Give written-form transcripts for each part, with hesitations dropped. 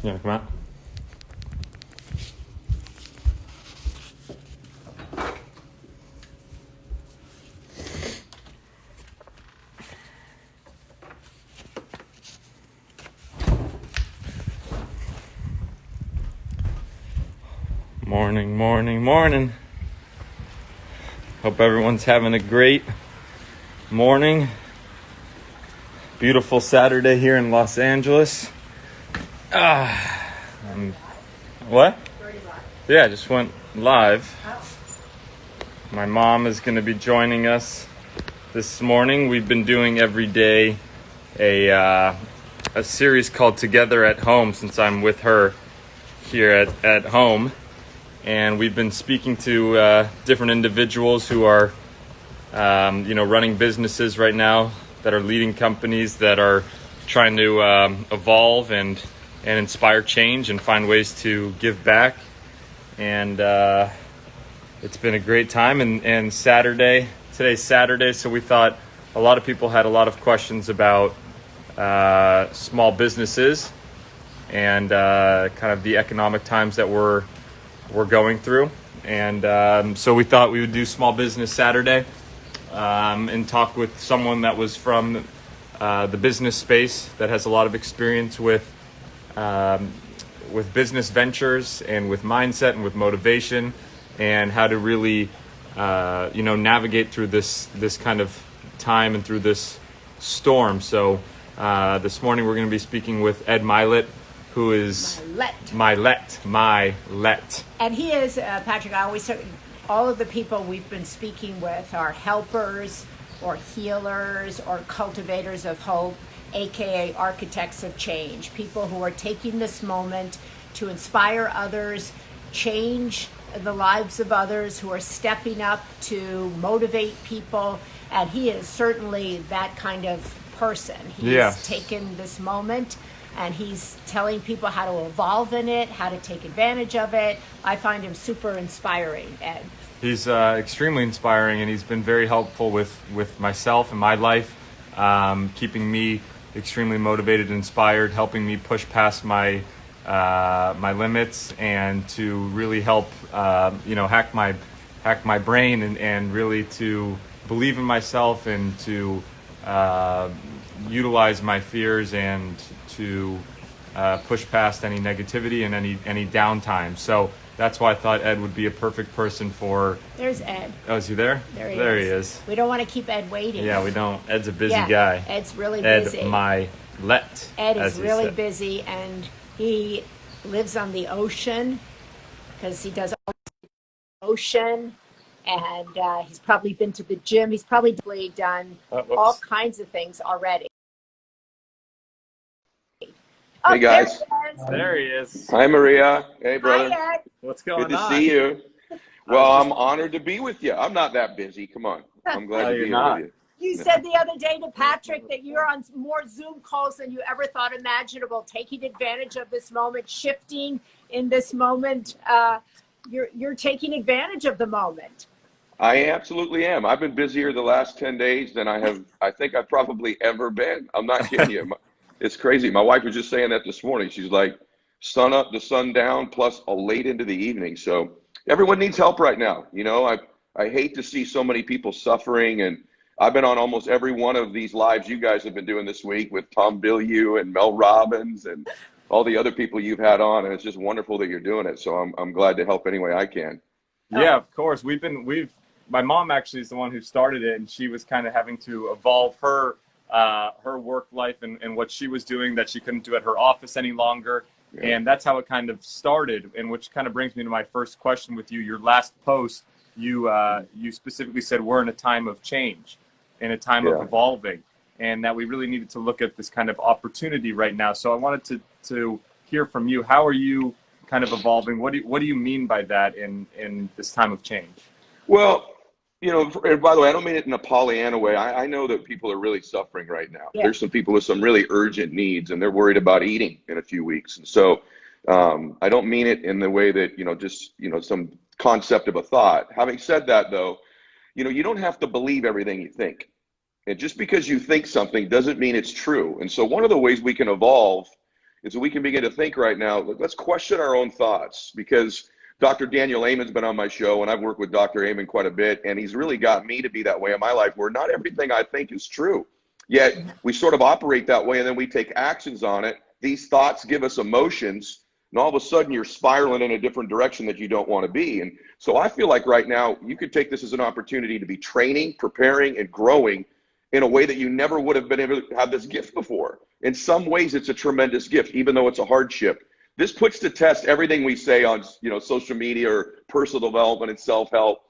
Yeah, come on. Morning, morning, morning. Hope everyone's having a great morning. Beautiful Saturday here in Los Angeles. What? Yeah, I just went live. My mom is going to be joining us this morning. We've been doing every day a series called Together at Home since I'm with her here at home. And we've been speaking to different individuals who are, running businesses right now, that are leading companies, that are trying to evolve and inspire change and find ways to give back. And it's been a great time. And today's Saturday, so we thought a lot of people had a lot of questions about small businesses and kind of the economic times that we're going through. And so we thought we would do Small Business Saturday and talk with someone that was from the business space, that has a lot of experience with business ventures and with mindset and with motivation, and how to really navigate through this kind of time and through this storm. So this morning we're going to be speaking with Ed Mylett, who is Mylett. And he is, Patrick, I always say, all of the people we've been speaking with are helpers or healers or cultivators of hope, aka architects of change, people who are taking this moment to inspire others, change the lives of others, who are stepping up to motivate people. And he is certainly that kind of person. He's taken this moment and he's telling people how to evolve in it, how to take advantage of it. I find him super inspiring, Ed. He's extremely inspiring, and he's been very helpful with myself and my life, keeping me extremely motivated and inspired, helping me push past my limits, and to really help hack my brain and really to believe in myself, and to utilize my fears, and to push past any negativity and any downtime. So that's why I thought Ed would be a perfect person for... There's Ed. Oh, is he there? There he is. We don't want to keep Ed waiting. Yeah, we don't. Ed's a busy guy. Ed's really busy. Ed Mylett. Ed is really busy, and he lives on the ocean because he does all the ocean, and he's probably been to the gym. He's probably done all kinds of things already. Hey guys. There he is. Hi Maria. Hey brother. Hi, Ed. What's going on? Good to see you. Well, I'm honored to be with you. I'm not that busy. Come on. I'm glad to be here with you. You said the other day to Patrick that you're on more Zoom calls than you ever thought imaginable, taking advantage of this moment, shifting in this moment. You're taking advantage of the moment. I absolutely am. I've been busier the last 10 days than I think I've probably ever been. I'm not kidding you. It's crazy. My wife was just saying that this morning. She's like, sun up to sun down, plus a late into the evening. So everyone needs help right now. You know, I hate to see so many people suffering, and I've been on almost every one of these lives you guys have been doing this week with Tom Bilyeu and Mel Robbins and all the other people you've had on, and it's just wonderful that you're doing it. So I'm glad to help any way I can. Yeah, of course. My mom actually is the one who started it, and she was kind of having to evolve her work life and what she was doing that she couldn't do at her office any longer. Yeah. And that's how it kind of started, and which kind of brings me to my first question with you. Your last post, you specifically said we're in a time of change, in a time of evolving, and that we really needed to look at this kind of opportunity right now. So I wanted to hear from you. How are you kind of evolving? What do you mean by that in this time of change? Well, you know, by the way, I don't mean it in a Pollyanna way. I know that people are really suffering right now. Yeah. There's some people with some really urgent needs, and they're worried about eating in a few weeks. And so I don't mean it in the way that, just some concept of a thought. Having said that, though, you don't have to believe everything you think. And just because you think something doesn't mean it's true. And so one of the ways we can evolve is that we can begin to think right now, let's question our own thoughts, because Dr. Daniel Amen's been on my show, and I've worked with Dr. Amen quite a bit, and he's really got me to be that way in my life, where not everything I think is true. Yet we sort of operate that way, and then we take actions on it. These thoughts give us emotions, and all of a sudden you're spiraling in a different direction that you don't want to be. And so I feel like right now you could take this as an opportunity to be training, preparing, and growing in a way that you never would have been able to have this gift before. In some ways, it's a tremendous gift, even though it's a hardship. This puts to test everything we say on, social media or personal development and self-help.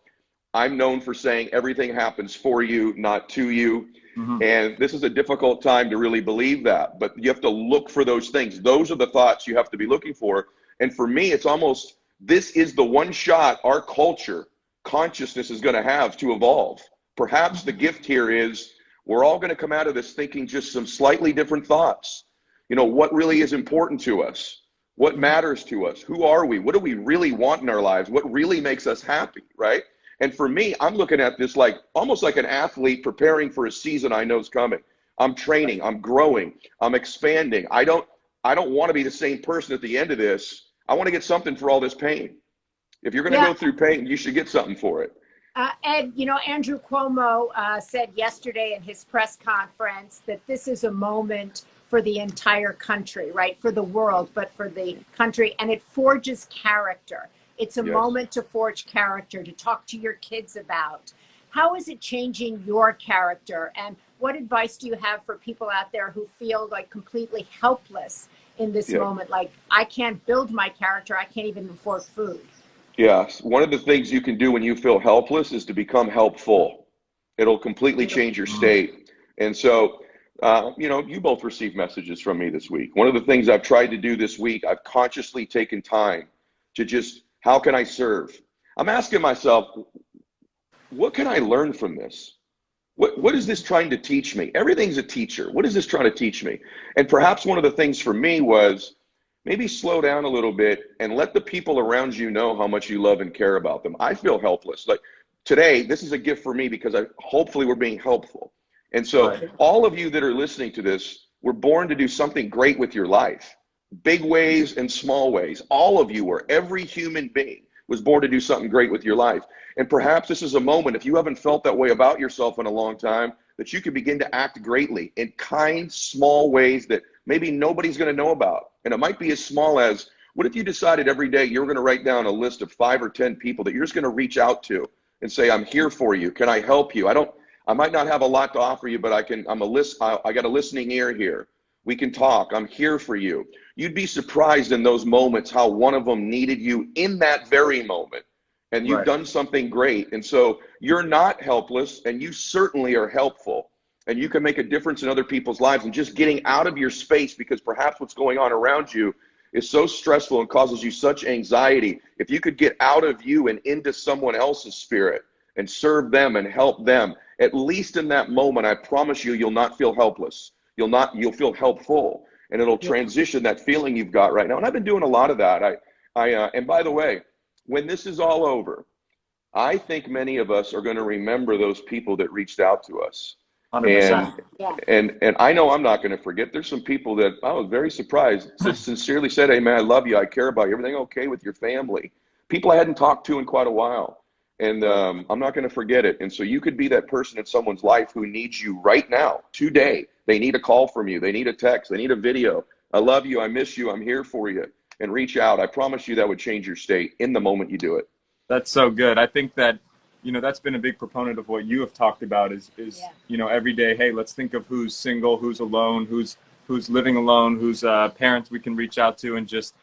I'm known for saying everything happens for you, not to you. Mm-hmm. And this is a difficult time to really believe that, but you have to look for those things. Those are the thoughts you have to be looking for. And for me, it's almost, this is the one shot our culture consciousness is going to have to evolve. Perhaps the gift here is we're all going to come out of this thinking just some slightly different thoughts. What really is important to us? What matters to us? Who are we? What do we really want in our lives? What really makes us happy, right? And for me, I'm looking at this like almost like an athlete preparing for a season I know is coming. I'm training, I'm growing, I'm expanding. I don't want to be the same person at the end of this. I want to get something for all this pain. If you're going to go through pain, you should get something for it. Ed, Andrew Cuomo said yesterday in his press conference that this is a moment for the entire country, right? For the world, but for the country. And it forges character. It's a moment to forge character, to talk to your kids about. How is it changing your character? And what advice do you have for people out there who feel like completely helpless in this moment? Like, I can't build my character. I can't even afford food. Yes. One of the things you can do when you feel helpless is to become helpful. It'll completely change your state. And so, you both received messages from me this week. One of the things I've tried to do this week, I've consciously taken time to just, how can I serve? I'm asking myself, what can I learn from this? What is this trying to teach me? Everything's a teacher. What is this trying to teach me? And perhaps one of the things for me was maybe slow down a little bit and let the people around you know how much you love and care about them. I feel helpless. Like today, this is a gift for me because hopefully we're being helpful. And so all of you that are listening to this, were born to do something great with your life. Big ways and small ways. All of you were. Every human being was born to do something great with your life. And perhaps this is a moment, if you haven't felt that way about yourself in a long time, that you can begin to act greatly in kind, small ways that maybe nobody's going to know about. And it might be as small as, what if you decided every day you're going to write down a list of 5 or 10 people that you're just going to reach out to and say, I'm here for you. Can I help you? I might not have a lot to offer you, but I got a listening ear here. We can talk. I'm here for you. You'd be surprised in those moments how one of them needed you in that very moment. And you've done something great. And so you're not helpless, and you certainly are helpful. And you can make a difference in other people's lives. And just getting out of your space, because perhaps what's going on around you is so stressful and causes you such anxiety. If you could get out of you and into someone else's spirit and serve them and help them, at least in that moment, I promise you, you'll not feel helpless. You'll feel helpful, and it'll transition that feeling you've got right now. And I've been doing a lot of that. And by the way, when this is all over, I think many of us are going to remember those people that reached out to us. 100%. And I know I'm not going to forget. There's some people that I was very surprised, just sincerely said, hey man, I love you. I care about you. Everything okay with your family? People I hadn't talked to in quite a while. And I'm not going to forget it. And so you could be that person in someone's life who needs you right now, today. They need a call from you. They need a text. They need a video. I love you. I miss you. I'm here for you. And reach out. I promise you that would change your state in the moment you do it. That's so good. I think that, that's been a big proponent of what you have talked about is every day, hey, let's think of who's single, who's alone, who's living alone, whose parents we can reach out to and just,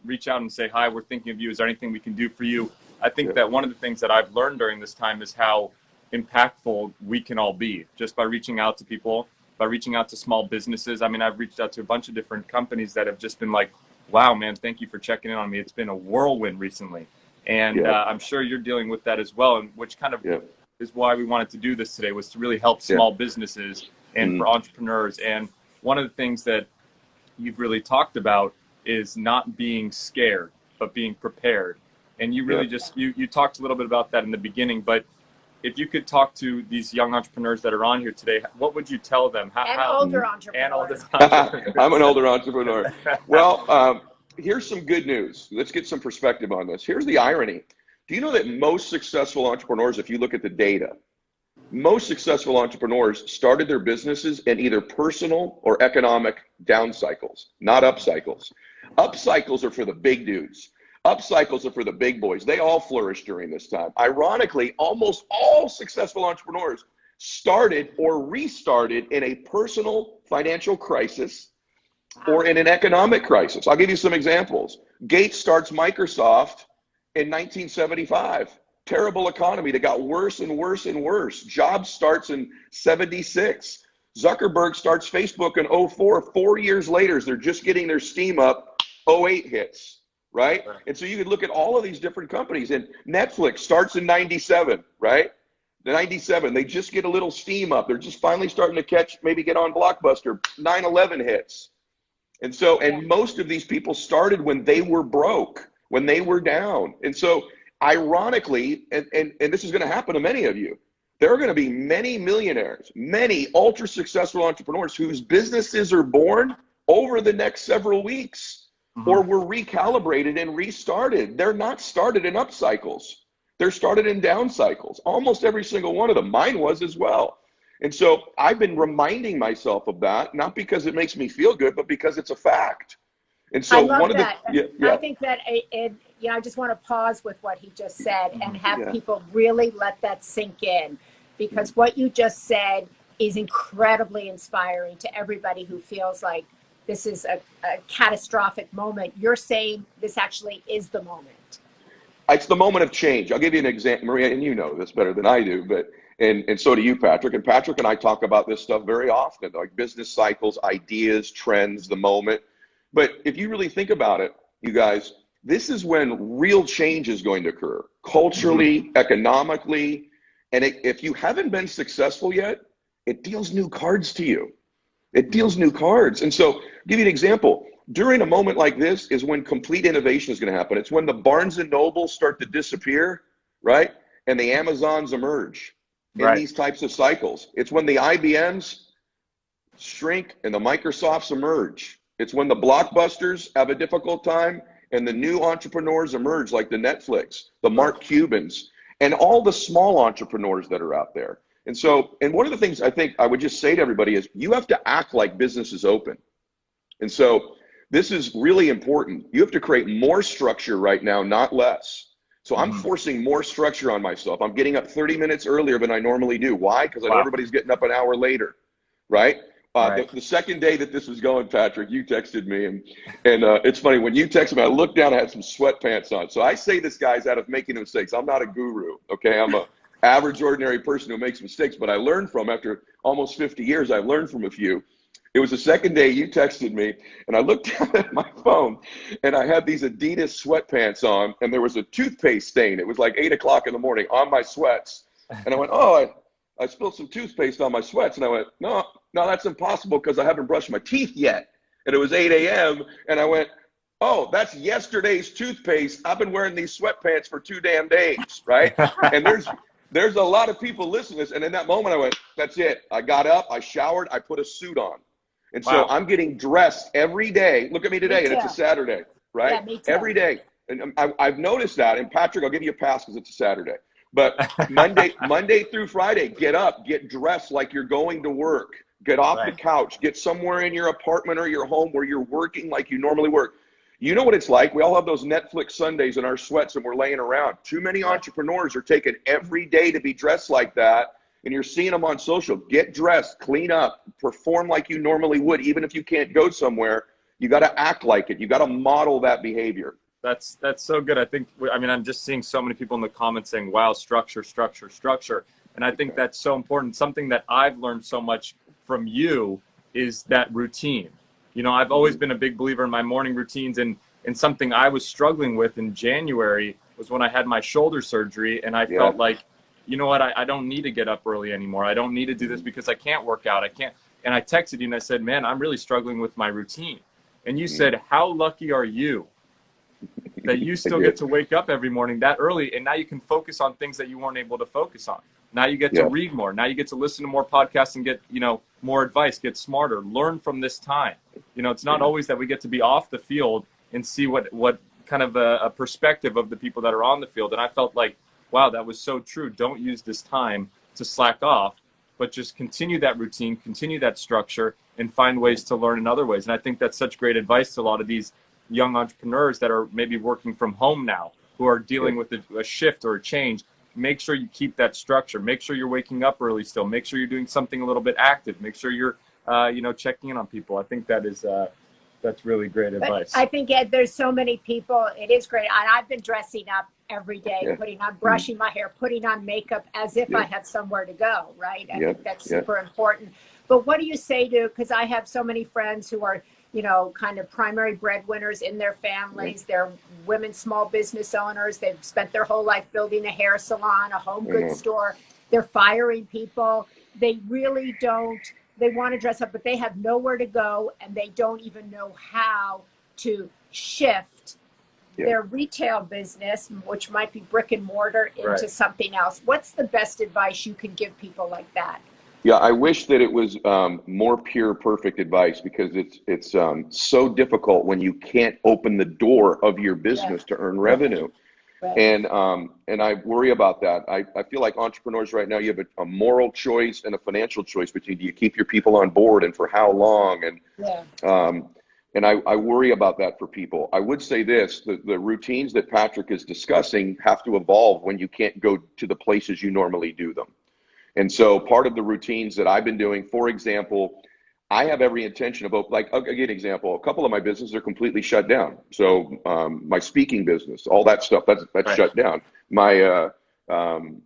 reach out and say, hi, we're thinking of you. Is there anything we can do for you? I think that one of the things that I've learned during this time is how impactful we can all be just by reaching out to people, by reaching out to small businesses. I mean, I've reached out to a bunch of different companies that have just been like, wow, man, thank you for checking in on me. It's been a whirlwind recently. And I'm sure you're dealing with that as well, and which kind of is why we wanted to do this today, was to really help small businesses and for entrepreneurs. And one of the things that you've really talked about is not being scared, but being prepared. And you really you talked a little bit about that in the beginning, but if you could talk to these young entrepreneurs that are on here today, what would you tell them? Older entrepreneurs. And older entrepreneurs. I'm an older entrepreneur. Well, here's some good news. Let's get some perspective on this. Here's the irony. Do you know that most successful entrepreneurs, if you look at the data, most successful entrepreneurs started their businesses in either personal or economic down cycles, not up cycles. Up cycles are for the big dudes. Up cycles are for the big boys. They all flourish during this time. Ironically, almost all successful entrepreneurs started or restarted in a personal financial crisis or in an economic crisis. I'll give you some examples. Gates starts Microsoft in 1975. Terrible economy that got worse and worse and worse. Jobs starts in 76. Zuckerberg starts Facebook in 04. 4 years later, they're just getting their steam up. 08 hits, right? And so you could look at all of these different companies. And Netflix starts in 97, right? The 97, they just get a little steam up. They're just finally starting to catch, maybe get on Blockbuster. 9/11 hits. And so, and most of these people started when they were broke, when they were down. And so, ironically, and this is going to happen to many of you, there are going to be many millionaires, many ultra successful entrepreneurs whose businesses are born over the next several weeks or were recalibrated and restarted. They're not started in up cycles. They're started in down cycles. Almost every single one of them. Mine was as well. And so I've been reminding myself of that, not because it makes me feel good, but because it's a fact. And so I love one of that. the, yeah. I think that I just want to pause with what he just said and have people really let that sink in, because what you just said is incredibly inspiring to everybody who feels like this is a catastrophic moment. You're saying this actually is the moment. It's the moment of change. I'll give you an example, Maria, and you know this better than I do, but and so do you, Patrick. And Patrick and I talk about this stuff very often, like business cycles, ideas, trends, the moment. But if you really think about it, you guys, this is when real change is going to occur, culturally, economically. And if you haven't been successful yet, it deals new cards to you. It deals new cards. And so I'll give you an example. During a moment like this is when complete innovation is going to happen. It's when the Barnes and Nobles start to disappear, right? And the Amazons emerge in these types of cycles. It's when the IBMs shrink and the Microsofts emerge. It's when the blockbusters have a difficult time and the new entrepreneurs emerge, like the Netflix, the Mark Cubans, and all the small entrepreneurs that are out there. And so, and one of the things I think I would just say to everybody is you have to act like business is open. And so this is really important. You have to create more structure right now, not less. So I'm forcing more structure on myself. I'm getting up 30 minutes earlier than I normally do. Why? Because I know everybody's getting up an hour later, right? The second day that this was going, Patrick, you texted me, and it's funny, when you texted me, I looked down, I had some sweatpants on. So I say this, guys, out of making mistakes. I'm not a guru, okay? I'm a average, ordinary person who makes mistakes, but I learned from, after almost 50 years, I've learned from a few. It was the second day you texted me, and I looked down at my phone, and I had these Adidas sweatpants on, and there was a toothpaste stain. It was like 8 o'clock in the morning on my sweats. And I went, oh, I spilled some toothpaste on my sweats. And I went, no, that's impossible because I haven't brushed my teeth yet. And it was 8 a.m. And I went, oh, that's yesterday's toothpaste. I've been wearing these sweatpants for 2 damn days, right? And there's a lot of people listening to this. And in that moment, I went, that's it. I got up, I showered, I put a suit on. And so I'm getting dressed every day. Look at me today, and it's a Saturday, right? Yeah, me too. Every day. And I've noticed that. And Patrick, I'll give you a pass because it's a Saturday. But Monday through Friday, get up, get dressed like you're going to work. Get off the couch. Get somewhere in your apartment or your home where you're working like you normally work. You know what it's like? We all have those Netflix Sundays in our sweats and we're laying around. Too many entrepreneurs are taking every day to be dressed like that. And you're seeing them on social. Get dressed, clean up, perform like you normally would. Even if you can't go somewhere, you got to act like it. You got to model that behavior. That's so good. I'm just seeing so many people in the comments saying, wow, structure. And I think that's so important. Something that I've learned so much from you is that routine. You know, I've always been a big believer in my morning routines, and something I was struggling with in January was when I had my shoulder surgery, and I felt like, you know what, I don't need to get up early anymore. I don't need to do this because I can't work out. I can't. And I texted you and I said, man, I'm really struggling with my routine. And you said, how lucky are you that you still get to wake up every morning that early, and now you can focus on things that you weren't able to focus on. Now you get to read more. Now you get to listen to more podcasts and get, more advice, get smarter, learn from this time. It's not always that we get to be off the field and see what kind of a perspective of the people that are on the field. And I felt like, wow, that was so true. Don't use this time to slack off, but just continue that routine, continue that structure, and find ways to learn in other ways. And I think that's such great advice to a lot of these young entrepreneurs that are maybe working from home now, who are dealing with a shift or a change. Make sure you keep that structure. Make sure you're waking up early still. Make sure you're doing something a little bit active. Make sure you're, checking in on people. I think that's really great advice. I think, Ed, there's so many people. It is great. And I've been dressing up every day, putting on, brushing my hair, putting on makeup as if I had somewhere to go, right? I think that's super important. But what do you say to, because I have so many friends who are, kind of primary breadwinners in their families. They're women, small business owners. They've spent their whole life building a hair salon, a home goods store. They're firing people. They really don't, they want to dress up, but they have nowhere to go, and they don't even know how to shift their retail business, which might be brick and mortar, into something else. What's the best advice you can give people like that? Yeah, I wish that it was more pure, perfect advice, because it's so difficult when you can't open the door of your business to earn revenue. And I worry about that. I feel like entrepreneurs right now, you have a moral choice and a financial choice between, do you keep your people on board and for how long? And I worry about that for people. I would say this, the routines that Patrick is discussing have to evolve when you can't go to the places you normally do them. And so part of the routines that I've been doing, for example, I have every intention of, like, I'll give you an example. A couple of my businesses are completely shut down. So my speaking business, all that stuff, that's shut down. I'm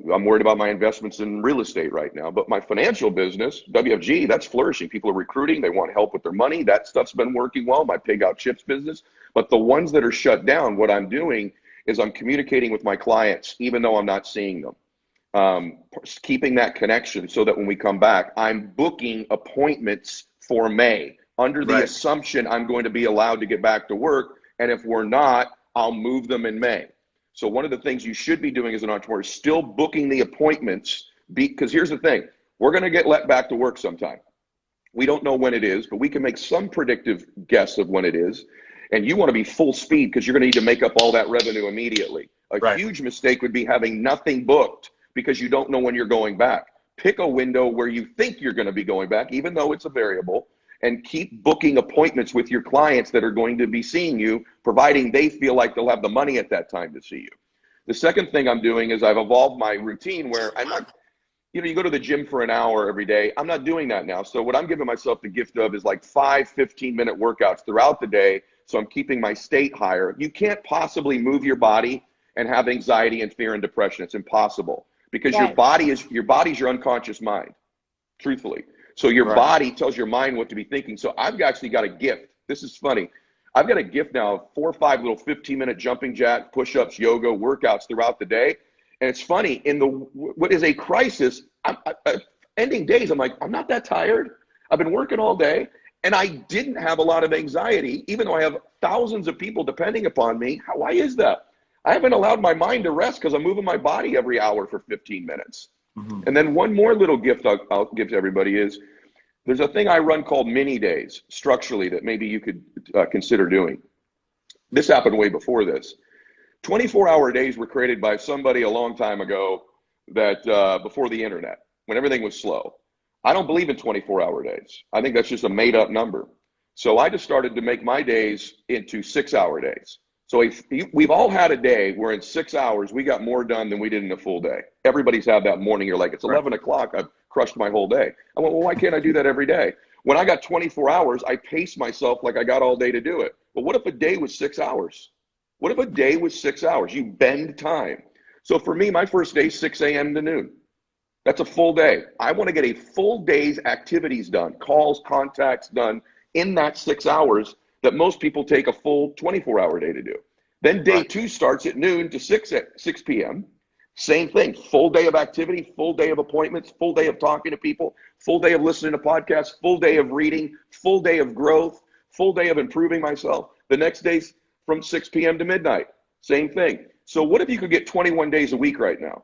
worried about my investments in real estate right now. But my financial business, WFG, that's flourishing. People are recruiting. They want help with their money. That stuff's been working well. My pig out chips business. But the ones that are shut down, what I'm doing is I'm communicating with my clients, even though I'm not seeing them. Keeping that connection so that when we come back, I'm booking appointments for May under the assumption I'm going to be allowed to get back to work. And if we're not, I'll move them in May. So one of the things you should be doing as an entrepreneur is still booking the appointments, because here's the thing, we're going to get let back to work sometime. We don't know when it is, but we can make some predictive guess of when it is. And you want to be full speed, because you're going to need to make up all that revenue immediately. A huge mistake would be having nothing booked, because you don't know when you're going back. Pick a window where you think you're going to be going back, even though it's a variable, and keep booking appointments with your clients that are going to be seeing you, providing they feel like they'll have the money at that time to see you. The second thing I'm doing is I've evolved my routine where I'm not, you go to the gym for an hour every day. I'm not doing that now. So what I'm giving myself the gift of is like 5 15-minute workouts throughout the day. So I'm keeping my state higher. You can't possibly move your body and have anxiety and fear and depression. It's impossible. Because your body's your unconscious mind, truthfully. So your body tells your mind what to be thinking. So I've actually got a gift. This is funny. I've got a gift now of 4 or 5 little 15-minute jumping jack, push-ups, yoga, workouts throughout the day. And it's funny, in what is a crisis, ending days, I'm like, I'm not that tired. I've been working all day, and I didn't have a lot of anxiety, even though I have thousands of people depending upon me. Why is that? I haven't allowed my mind to rest because I'm moving my body every hour for 15 minutes. And then one more little gift I'll give to everybody is, there's a thing I run called mini days structurally that maybe you could consider doing. This happened way before this. 24-hour days were created by somebody a long time ago, that before the internet, when everything was slow. I don't believe in 24-hour days. I think that's just a made-up number. So I just started to make my days into 6-hour days. So we've all had a day where in 6 hours, we got more done than we did in a full day. Everybody's had that morning. You're like, it's 11 o'clock. I've crushed my whole day. I went, well, why can't I do that every day? When I got 24 hours, I paced myself like I got all day to do it. But what if a day was 6 hours? What if a day was 6 hours? You bend time. So for me, my first day is 6 a.m. to noon. That's a full day. I want to get a full day's activities done, calls, contacts done in that 6 hours that most people take a full 24-hour day to do. Then day 2 starts at noon to 6 p.m. Same thing, full day of activity, full day of appointments, full day of talking to people, full day of listening to podcasts, full day of reading, full day of growth, full day of improving myself. The next day's from 6 p.m. to midnight. Same thing. So what if you could get 21 days a week right now?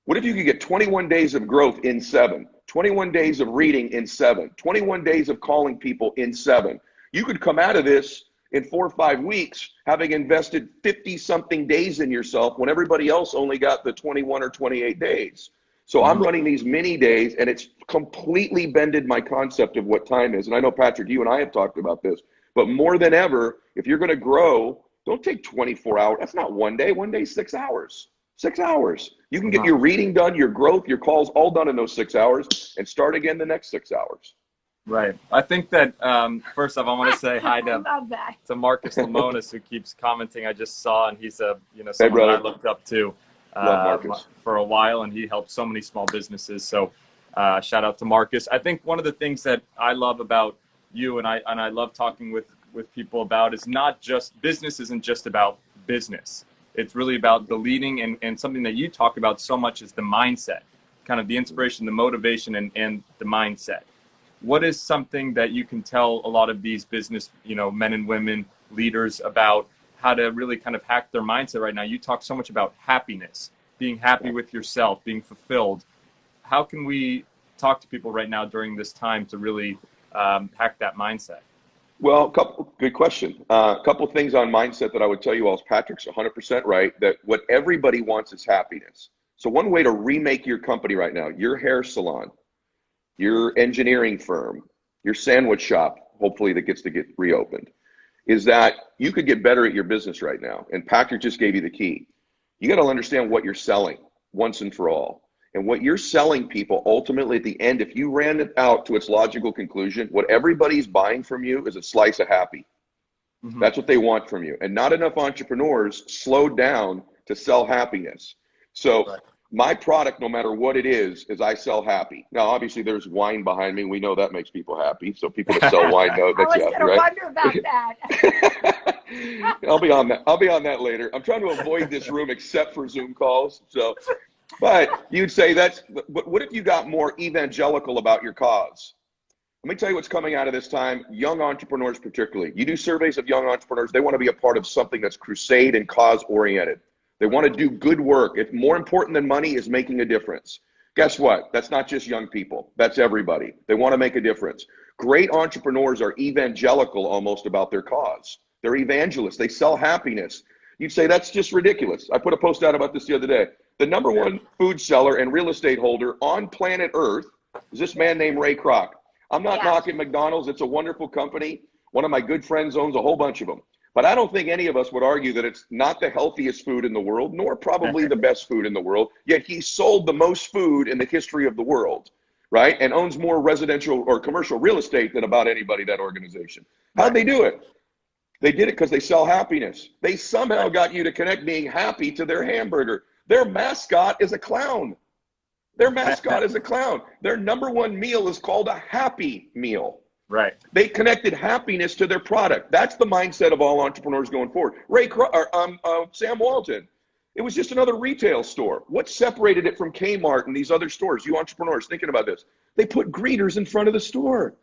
What if you could get 21 days of growth in 7, 21 days of reading in 7, 21 days of calling people in 7? You could come out of this in 4 or 5 weeks, having invested 50-something days in yourself when everybody else only got the 21 or 28 days. So I'm running these mini days, and it's completely bended my concept of what time is. And I know, Patrick, you and I have talked about this, but more than ever, if you're going to grow, don't take 24 hours. That's not one day. One day, 6 hours. 6 hours. You can get your reading done, your growth, your calls all done in those 6 hours, and start again the next 6 hours. Right. I think that first off, I want to say hi to Marcus Lemonis, who keeps commenting. I just saw, and he's someone that I looked up to for a while, and he helped so many small businesses. So shout out to Marcus. I think one of the things that I love about you, and I love talking with people about, is not just business isn't just about business. It's really about the leading, and something that you talk about so much is the mindset, kind of the inspiration, the motivation, and the mindset. What is something that you can tell a lot of these business, men and women, leaders, about how to really kind of hack their mindset right now? You talk so much about happiness, being happy with yourself, being fulfilled. How can we talk to people right now during this time to really hack that mindset? Well, good question. A couple things on mindset that I would tell you all is Patrick's 100% right, that what everybody wants is happiness. So one way to remake your company right now, your hair salon, your engineering firm, your sandwich shop, hopefully that gets to get reopened, is that you could get better at your business right now. And Patrick just gave you the key. You got to understand what you're selling once and for all. And what you're selling people, ultimately at the end, if you ran it out to its logical conclusion, what everybody's buying from you is a slice of happy. That's what they want from you. And not enough entrepreneurs slowed down to sell happiness. So my product, no matter what it is I sell happy. Now, obviously, there's wine behind me. We know that makes people happy. So people that sell wine know that's happy, right? I was going to wonder about that. I'll be on that later. I'm trying to avoid this room except for Zoom calls. So, but you'd say but what if you got more evangelical about your cause? Let me tell you what's coming out of this time. Young entrepreneurs particularly. You do surveys of young entrepreneurs. They want to be a part of something that's crusade and cause oriented. They want to do good work. It's more important than money is making a difference. Guess what? That's not just young people. That's everybody. They want to make a difference. Great entrepreneurs are evangelical almost about their cause. They're evangelists. They sell happiness. You'd say that's just ridiculous. I put a post out about this the other day. The number one food seller and real estate holder on planet Earth is this man named Ray Kroc. I'm not knocking McDonald's. It's a wonderful company. One of my good friends owns a whole bunch of them. But I don't think any of us would argue that it's not the healthiest food in the world, nor probably the best food in the world. Yet he sold the most food in the history of the world, right? And owns more residential or commercial real estate than about anybody, that organization. How'd they do it? They did it because they sell happiness. They somehow got you to connect being happy to their hamburger. Their mascot is a clown. Their mascot is a clown. Their number one meal is called a happy meal. Right. They connected happiness to their product. That's the mindset of all entrepreneurs going forward. Sam Walton, it was just another retail store. What separated it from Kmart and these other stores? You entrepreneurs thinking about this. They put greeters in front of the store.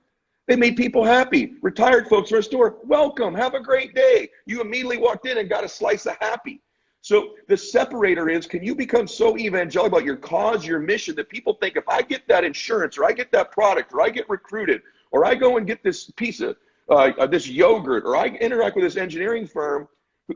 They made people happy. Retired folks from a store, welcome, have a great day. You immediately walked in and got a slice of happy. So the separator is, can you become so evangelical about your cause, your mission, that people think if I get that insurance, or I get that product, or I get recruited, or I go and get this piece of this yogurt, or I interact with this engineering firm,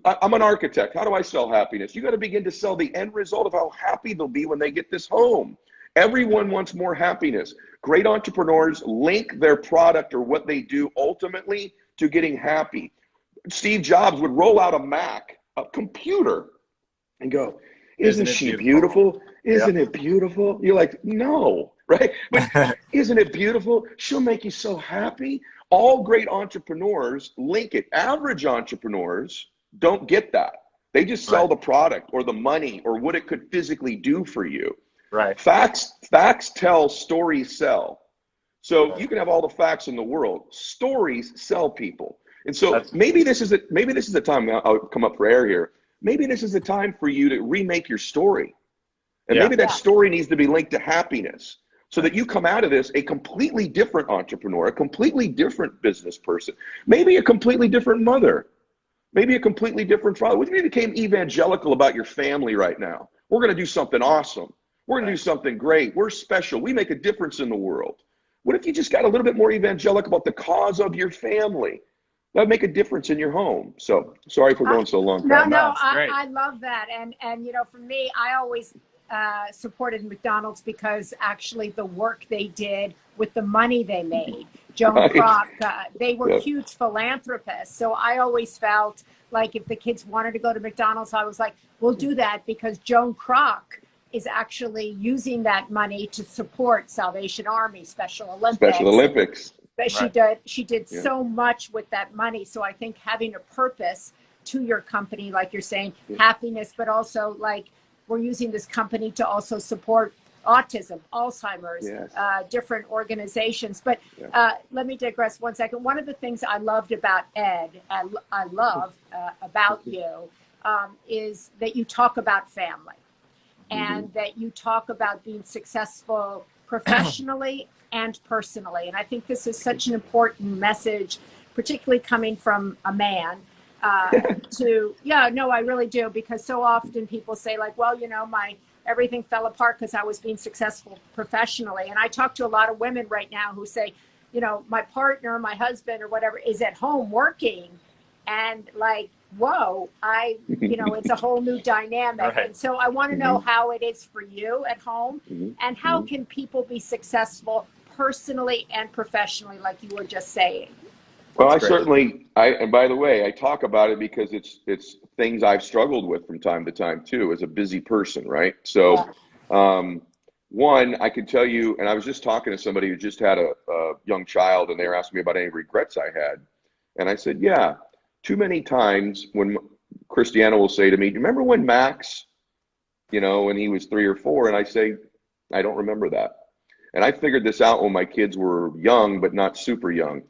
I'm an architect. How do I sell happiness? You got to begin to sell the end result of how happy they'll be when they get this home. Everyone wants more happiness. Great entrepreneurs link their product or what they do ultimately to getting happy. Steve Jobs would roll out a Mac, a computer, and go, isn't she beautiful? Isn't it beautiful? You're like, no, right? But isn't it beautiful? She'll make you so happy. All great entrepreneurs link it. Average entrepreneurs don't get that. They just sell the product or the money or what it could physically do for you. Right. Facts tell, stories sell. So you can have all the facts in the world. Stories sell people. And so maybe this is the time. I'll come up for air here. Maybe this is the time for you to remake your story. And maybe that story needs to be linked to happiness so that you come out of this a completely different entrepreneur, a completely different business person, maybe a completely different mother. Maybe a completely different father. What if you became evangelical about your family right now? We're going to do something awesome. We're going to do something great. We're special. We make a difference in the world. What if you just got a little bit more evangelical about the cause of your family? That would make a difference in your home. So sorry for going so long. No, I love that. And you know, for me, I always supported McDonald's because actually the work they did with the money they made. Joan Kroc, they were huge philanthropists. So I always felt like if the kids wanted to go to McDonald's, I was like, we'll do that because Joan Kroc is actually using that money to support Salvation Army, Special Olympics. But she did so much with that money. So I think having a purpose to your company, like you're saying, happiness, but also like we're using this company to also support autism, Alzheimer's, different organizations. But let me digress 1 second. One of the things I loved about Ed, I love about you, is that you talk about family and that you talk about being successful professionally and personally. And I think this is such an important message, particularly coming from a man, I really do, because so often people say like, well, you know, everything fell apart because I was being successful professionally. And I talk to a lot of women right now who say, you know, my partner, my husband or whatever is at home working, and like, whoa, you know, it's a whole new dynamic. Right. And so I want to know how it is for you at home and how can people be successful personally and professionally, like you were just saying. Well, and by the way, I talk about it because it's things I've struggled with from time to time too, as a busy person, right? So, one, I could tell you, and I was just talking to somebody who just had a young child, and they were asking me about any regrets I had. And I said, yeah, too many times when Christiana will say to me, do you remember when Max, you know, when he was 3 or 4? And I say, I don't remember that. And I figured this out when my kids were young, but not super young.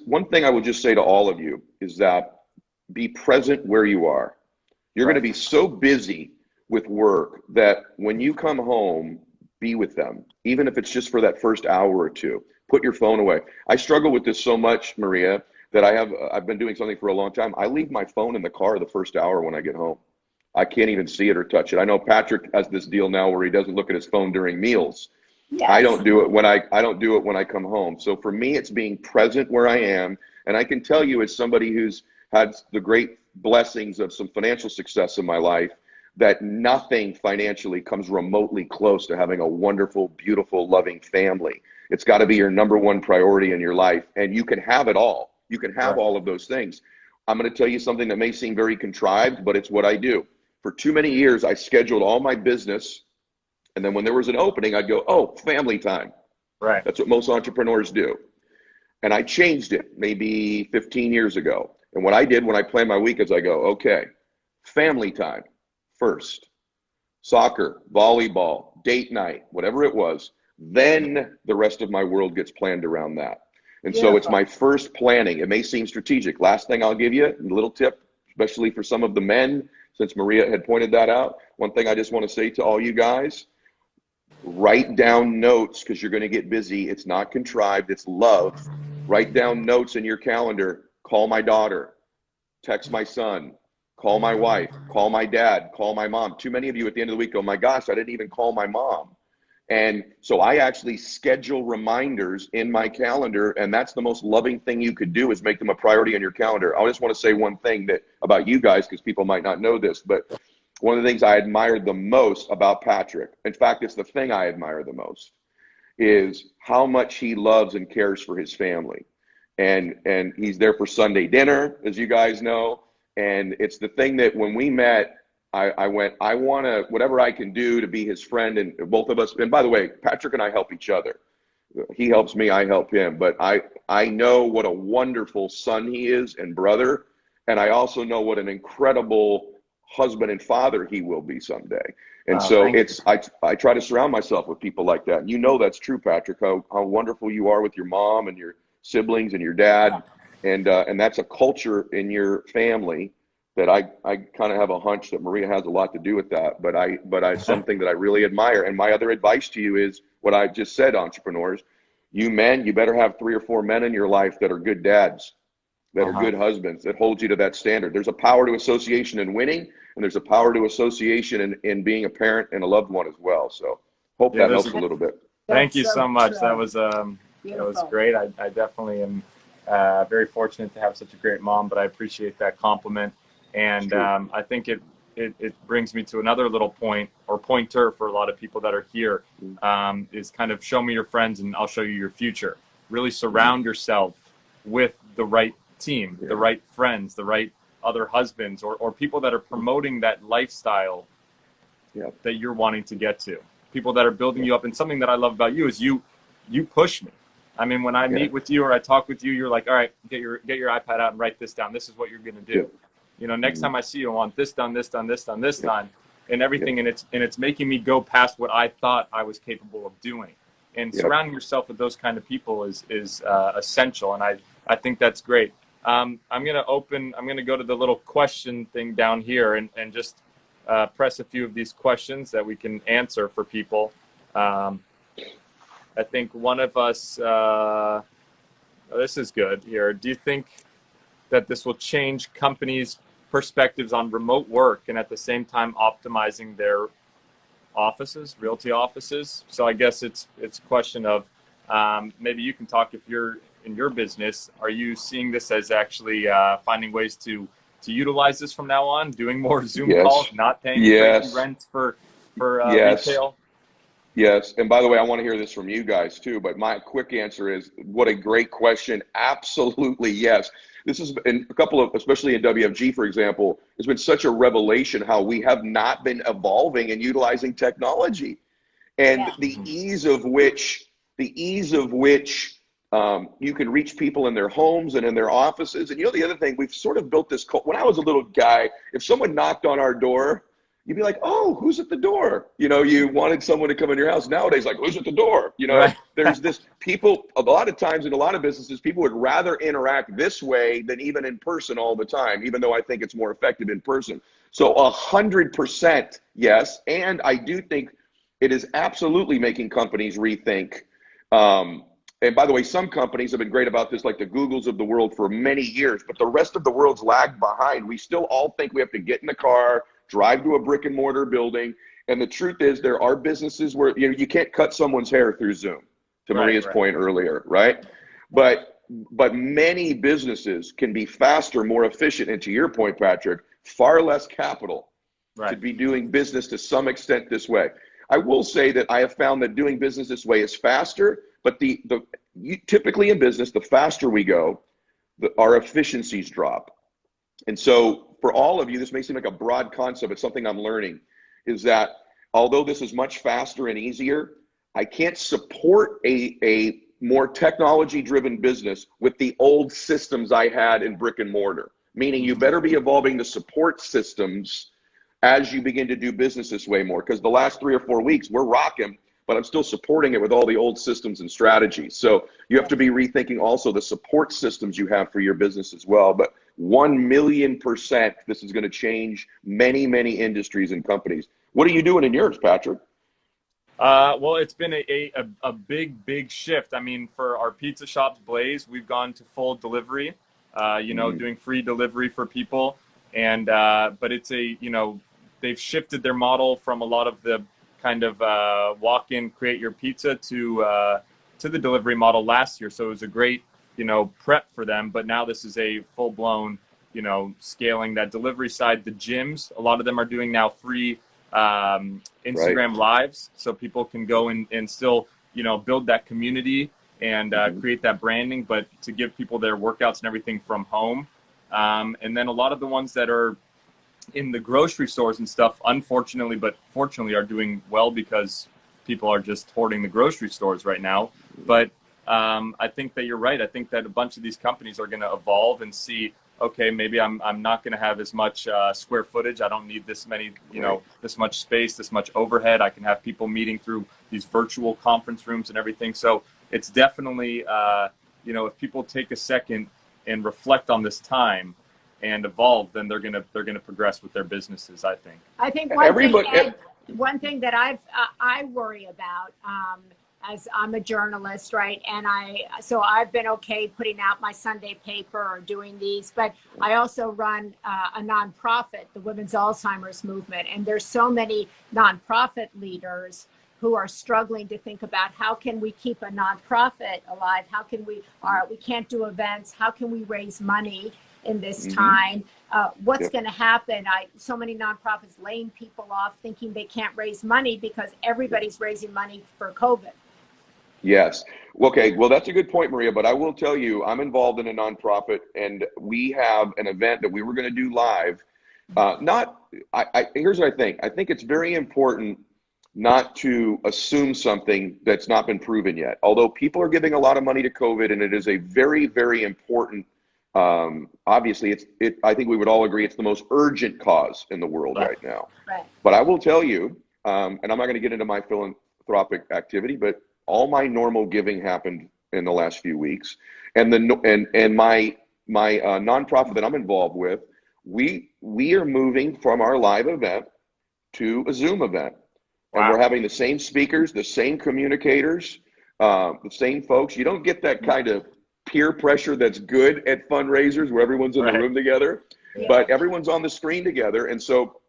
One thing I would just say to all of you is that be present where you are. You're going to be so busy with work that when you come home, be with them, even if it's just for that first hour or two. Put your phone away. I struggle with this so much, Maria, that I've been doing something for a long time. I leave my phone in the car the first hour when I get home. I can't even see it or touch it. I know Patrick has this deal now where he doesn't look at his phone during meals. Yes. I don't do it when I come home. So for me, it's being present where I am. And I can tell you, as somebody who's had the great blessings of some financial success in my life, that nothing financially comes remotely close to having a wonderful, beautiful, loving family. It's got to be your number one priority in your life. And you can have it all. You can have all of those things. I'm going to tell you something that may seem very contrived, but it's what I do. For too many years, I scheduled all my business. And then when there was an opening, I'd go, oh, family time. Right. That's what most entrepreneurs do. And I changed it maybe 15 years ago. And what I did when I plan my week is I go, okay, family time first. Soccer, volleyball, date night, whatever it was. Then the rest of my world gets planned around that. And so it's my first planning. It may seem strategic. Last thing I'll give you, a little tip, especially for some of the men, since Maria had pointed that out. One thing I just want to say to all you guys, write down notes, because you're going to get busy. It's not contrived. It's love. Write down notes in your calendar. Call my daughter. Text my son. Call my wife. Call my dad. Call my mom. Too many of you at the end of the week go, my gosh, I didn't even call my mom. And so I actually schedule reminders in my calendar, and that's the most loving thing you could do, is make them a priority on your calendar. I just want to say one thing about you guys, because people might not know this, but one of the things I admired the most about Patrick, in fact, it's the thing I admire the most, is how much he loves and cares for his family. And he's there for Sunday dinner, as you guys know. And it's the thing that when we met, I went, I want to, whatever I can do to be his friend, and both of us, and by the way, Patrick and I help each other. He helps me, I help him. But I know what a wonderful son he is and brother. And I also know what an incredible husband and father he will be someday. And so I try to surround myself with people like that. And you know that's true, Patrick, how wonderful you are with your mom and your siblings and your dad. And that's a culture in your family that I kind of have a hunch that Maria has a lot to do with that. But I something that I really admire. And my other advice to you is what I just said, entrepreneurs. You men, you better have 3 or 4 men in your life that are good dads. that are good husbands, that hold you to that standard. There's a power to association in winning, and there's a power to association in being a parent and a loved one as well. So hope that helps a little bit. Thank you so much. That was great. I definitely am very fortunate to have such a great mom, but I appreciate that compliment. And I think it brings me to another little point or pointer for a lot of people that are here, is kind of show me your friends and I'll show you your future. Really surround yourself with the right team, the right friends, the right other husbands, or people that are promoting that lifestyle that you're wanting to get to. People that are building you up. And something that I love about you is you push me. I mean, when I meet with you or I talk with you, you're like, all right, get your iPad out and write this down. This is what you're going to do. You know, next time I see you, I want this done, this done, this done, this done, and everything. And it's making me go past what I thought I was capable of doing. And surrounding yourself with those kind of people is essential. And I think that's great. I'm going to go to the little question thing down here and just press a few of these questions that we can answer for people. I think one of us, this is good here. Do you think that this will change companies' perspectives on remote work and at the same time optimizing their offices, realty offices? So I guess it's a question of maybe you can talk if you're in your business. Are you seeing this as actually finding ways to utilize this from now on, doing more Zoom calls, not paying crazy rents for retail? Yes. And by the way, I want to hear this from you guys too, but my quick answer is, what a great question. Absolutely yes. This is in a couple of, especially in WFG, for example, it's been such a revelation how we have not been evolving and utilizing technology, and the ease of which you can reach people in their homes and in their offices. And you know, the other thing, we've sort of built this when I was a little guy, if someone knocked on our door, you'd be like, oh, who's at the door? You know, you wanted someone to come in your house. Nowadays, like, who's at the door? You know, there's this people, a lot of times in a lot of businesses, people would rather interact this way than even in person all the time, even though I think it's more effective in person. So 100% yes. And I do think it is absolutely making companies rethink. And by the way, some companies have been great about this, like the Googles of the world for many years, but the rest of the world's lagged behind. We still all think we have to get in the car, drive to a brick and mortar building. And the truth is, there are businesses where you can't cut someone's hair through Zoom, to Maria's point earlier, right? But many businesses can be faster, more efficient, and to your point, Patrick, far less capital to be doing business to some extent this way. I will say that I have found that doing business this way is faster, but typically in business, the faster we go, our efficiencies drop. And so for all of you, this may seem like a broad concept, but something I'm learning is that although this is much faster and easier, I can't support a more technology-driven business with the old systems I had in brick and mortar, meaning you better be evolving the support systems as you begin to do business this way more, because the last 3 or 4 weeks, we're rocking, but I'm still supporting it with all the old systems and strategies. So you have to be rethinking also the support systems you have for your business as well. But 1,000,000%, this is going to change many, many industries and companies. What are you doing in yours, Patrick? Well, it's been a big shift. I mean, for our pizza shops, Blaze, we've gone to full delivery, doing free delivery for people. And, but it's they've shifted their model from a lot of the kind of walk in, create your pizza to the delivery model last year. So it was a great, prep for them. But now this is a full blown, scaling that delivery side. The gyms, a lot of them are doing now free Instagram lives. So people can go and still, build that community and create that branding, but to give people their workouts and everything from home. And then a lot of the ones that are in the grocery stores and stuff, unfortunately, but fortunately, are doing well because people are just hoarding the grocery stores right now. But I think that you're right. I think that a bunch of these companies are going to evolve and see, okay, maybe I'm not going to have as much square footage. I don't need this many, this much space, this much overhead. I can have people meeting through these virtual conference rooms and everything. So it's definitely, if people take a second and reflect on this time and evolve, then they're gonna progress with their businesses. I think one thing that I worry about as I'm a journalist, right? And so I've been okay putting out my Sunday paper or doing these, but I also run a nonprofit, the Women's Alzheimer's Movement. And there's so many nonprofit leaders who are struggling to think about how can we keep a nonprofit alive? How can we can't do events. How can we raise money in this time? What's going to happen? So many nonprofits laying people off thinking they can't raise money because everybody's raising money for COVID. Yes. Okay. Well, that's a good point, Maria, but I will tell you, I'm involved in a nonprofit and we have an event that we were going to do live. Here's what I think. I think it's very important not to assume something that's not been proven yet. Although people are giving a lot of money to COVID and it is a very, very important, obviously I think we would all agree it's the most urgent cause in the world right now. Right. But I will tell you, and I'm not going to get into my philanthropic activity, but all my normal giving happened in the last few weeks, and my nonprofit that I'm involved with, we are moving from our live event to a Zoom event, and we're having the same speakers, the same communicators, the same folks. You don't get that kind of peer pressure that's good at fundraisers where everyone's in the room together, but everyone's on the screen together, and so.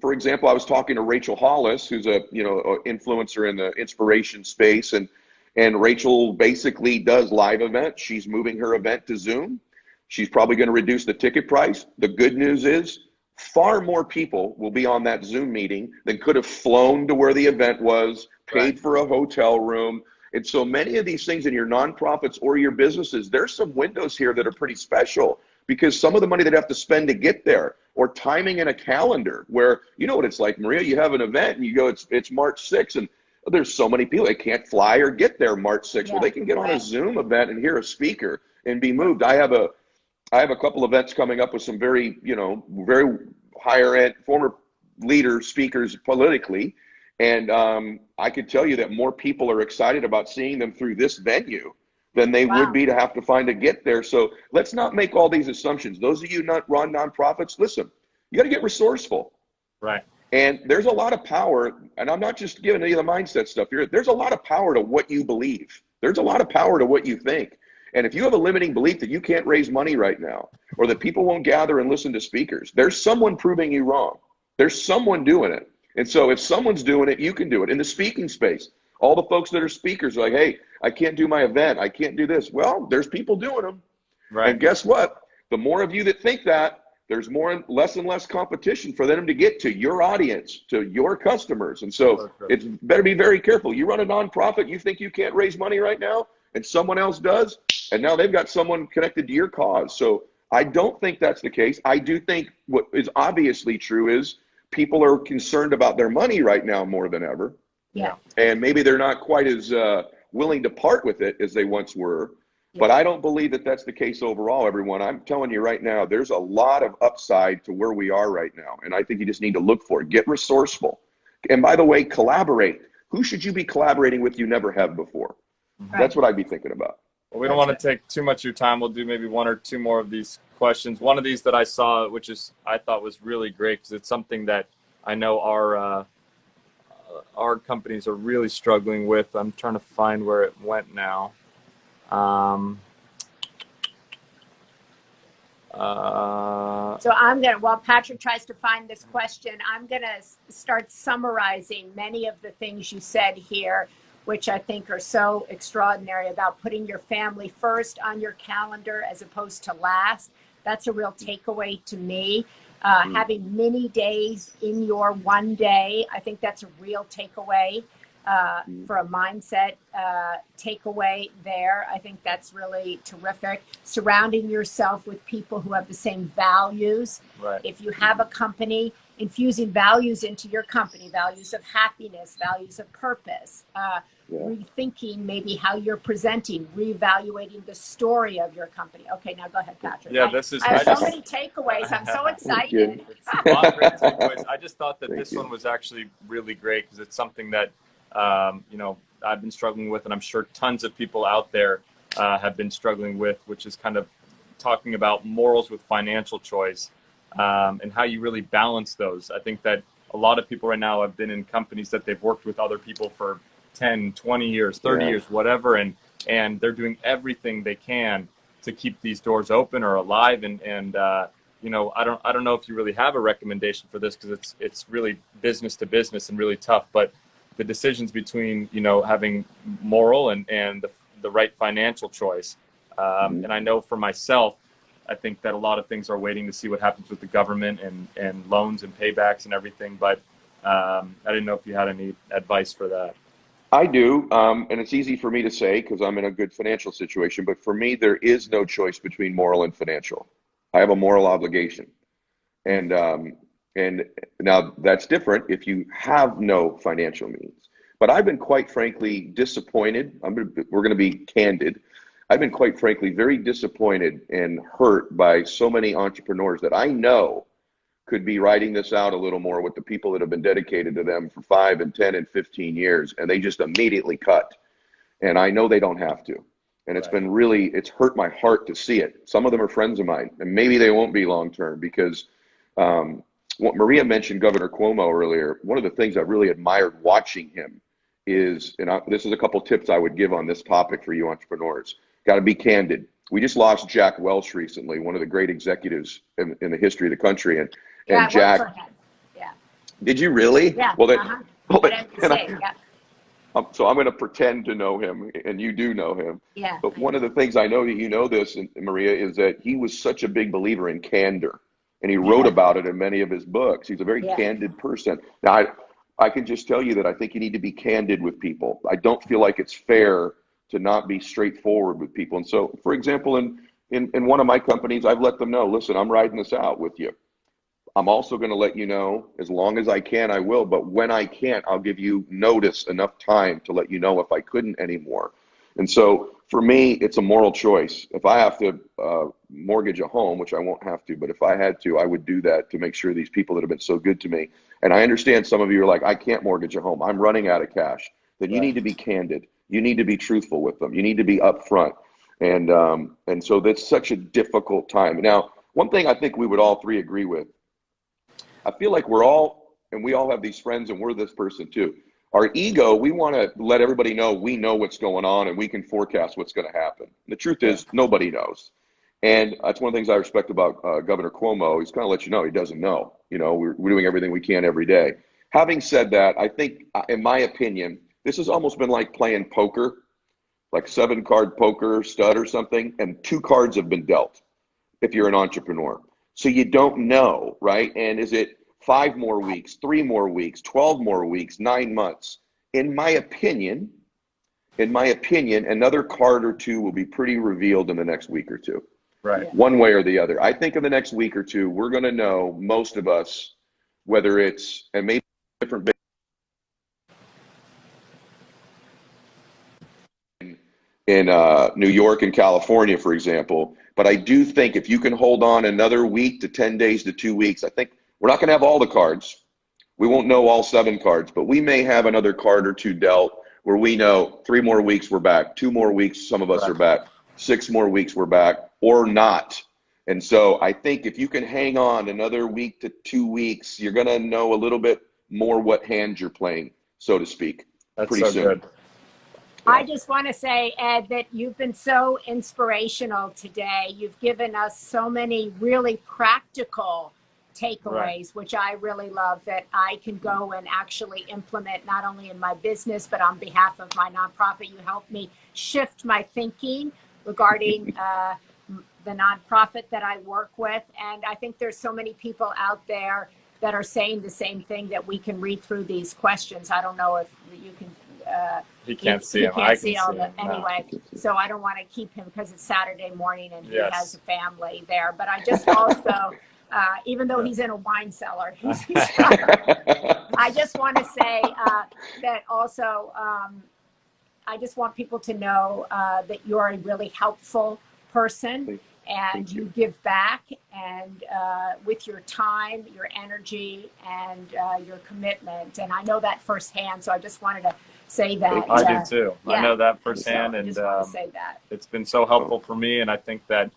For example, I was talking to Rachel Hollis, who's a influencer in the inspiration space, and Rachel basically does live events. She's moving her event to Zoom. She's probably going to reduce the ticket price. The good news is far more people will be on that Zoom meeting than could have flown to where the event was, paid for a hotel room. And so many of these things in your nonprofits or your businesses, there's some windows here that are pretty special because some of the money they'd have to spend to get there, or timing in a calendar where, you know what it's like, Maria, you have an event and you go, it's March 6th, and there's so many people, they can't fly or get there March 6th. Well, they can get on a Zoom event and hear a speaker and be moved. I have a couple events coming up with some very, very higher end former leader speakers politically. And I could tell you that more people are excited about seeing them through this venue than they would be to have to find to get there. So let's not make all these assumptions. Those of you not run nonprofits, listen, you got to get resourceful. Right. And there's a lot of power, and I'm not just giving any of the mindset stuff here. There's a lot of power to what you believe. There's a lot of power to what you think. And if you have a limiting belief that you can't raise money right now, or that people won't gather and listen to speakers, there's someone proving you wrong. There's someone doing it. And so if someone's doing it, you can do it. In the speaking space, all the folks that are speakers are like, hey, I can't do my event. I can't do this. Well, there's people doing them. Right. And guess what? The more of you that think that, there's less and less competition for them to get to your audience, to your customers. And so it's better be very careful. You run a nonprofit, you think you can't raise money right now, and someone else does, and now they've got someone connected to your cause. So I don't think that's the case. I do think what is obviously true is people are concerned about their money right now more than ever. Yeah. And maybe they're not quite as willing to part with it as they once were. Yeah. But I don't believe that that's the case overall, everyone. I'm telling you right now, there's a lot of upside to where we are right now. And I think you just need to look for it. Get resourceful. And by the way, collaborate. Who should you be collaborating with you never have before? Right. That's what I'd be thinking about. Well, we don't want to take too much of your time. We'll do maybe one or two more of these questions. One of these that I saw, which I thought was really great because it's something that I know our companies are really struggling with. I'm trying to find where it went now. So while Patrick tries to find this question, I'm going to start summarizing many of the things you said here, which I think are so extraordinary about putting your family first on your calendar as opposed to last. That's a real takeaway to me. Having mini days in your one day, I think that's a real takeaway for a mindset takeaway there. I think that's really terrific. Surrounding yourself with people who have the same values. Right. If you have a company, infusing values into your company, values of happiness, values of purpose, rethinking maybe how you're presenting, reevaluating the story of your company. Okay, now go ahead, Patrick. Yeah, I have so many takeaways. I'm so excited. It's a lot of great takeaways. I just thought that this one was actually really great because it's something that I've been struggling with, and I'm sure tons of people out there have been struggling with, which is kind of talking about morals with financial choice. And how you really balance those. I think that a lot of people right now have been in companies that they've worked with other people for 10, 20 years, 30 years, whatever. And they're doing everything they can to keep these doors open or alive. And you know, I don't know if you really have a recommendation for this, because it's really business to business and really tough. But the decisions between, you know, having moral and the right financial choice. And I know for myself, I think that a lot of things are waiting to see what happens with the government and loans and paybacks and everything. But I didn't know if you had any advice for that. I do, and it's easy for me to say because I'm in a good financial situation, but for me, there is no choice between moral and financial. I have a moral obligation. And now that's different if you have no financial means. But I've been quite frankly disappointed. We're going to be candid. I've been quite frankly very disappointed and hurt by so many entrepreneurs that I know could be writing this out a little more with the people that have been dedicated to them for 5 and 10 and 15 years, and they just immediately cut. And I know they don't have to. And it's been really, it's hurt my heart to see it. Some of them are friends of mine, and maybe they won't be long-term, because what Maria mentioned, Governor Cuomo earlier, one of the things I really admired watching him is, and this is a couple tips I would give on this topic for you entrepreneurs. Got to be candid. We just lost Jack Welch recently, one of the great executives in the history of the country. And Jack, I worked for him. Yeah. Did you really? Yeah. Well, so I'm going to pretend to know him, and you do know him. Yeah. But one of the things I know that you know this, Maria, is that he was such a big believer in candor, and he wrote about it in many of his books. He's a very candid person. Now, I can just tell you that I think you need to be candid with people. I don't feel like it's fair to not be straightforward with people. And so, for example, in one of my companies, I've let them know, listen, I'm riding this out with you. I'm also going to let you know, as long as I can, I will. But when I can't, I'll give you notice, enough time to let you know if I couldn't anymore. And so for me, it's a moral choice. If I have to mortgage a home, which I won't have to, but if I had to, I would do that to make sure these people that have been so good to me. And I understand some of you are like, I can't mortgage a home. I'm running out of cash. Then you need to be candid. You need to be truthful with them. You need to be upfront. And so that's such a difficult time. Now, one thing I think we would all three agree with, I feel like we all have these friends, and we're this person too. Our ego, we want to let everybody know we know what's going on and we can forecast what's going to happen. And the truth is, nobody knows. And that's one of the things I respect about Governor Cuomo. He's kind of let you know he doesn't know. You know, we're doing everything we can every day. Having said that, I think, in my opinion, this has almost been like playing poker, like 7-card poker, stud or something, and 2 cards have been dealt if you're an entrepreneur. So you don't know, right? And is it 5 more weeks, 3 more weeks, 12 more weeks, 9 months? In my opinion, another card or 2 will be pretty revealed in the next week or 2. Right. One way or the other. I think in the next week or 2, we're going to know, most of us, whether it's, and maybe different in New York and California, for example. But I do think if you can hold on another week to 10 days to 2 weeks, I think we're not going to have all the cards. We won't know all 7 cards, but we may have another card or 2 dealt where we know 3 more weeks we're back, 2 more weeks some of us are back, 6 more weeks we're back, or not. And so I think if you can hang on another week to 2 weeks, you're going to know a little bit more what hand you're playing, so to speak. That's pretty so soon. good. I just want to say, Ed, that you've been so inspirational today. You've given us so many really practical takeaways, which I really love, that I can go and actually implement not only in my business, but on behalf of my nonprofit. You helped me shift my thinking regarding the nonprofit that I work with. And I think there's so many people out there that are saying the same thing, that we can read through these questions. I don't know if you can... He can't see him. I can see all them anyway. So I don't want to keep him because it's Saturday morning and he has a family there. But I just also, even though he's in a wine cellar, I just want to say that also, I just want people to know that you're a really helpful person, and you give back, and with your time, your energy, and your commitment. And I know that firsthand, so I just wanted to say that. I do too. Yeah. I know that firsthand, So I and just want to say that. it's been so helpful for me. And I think that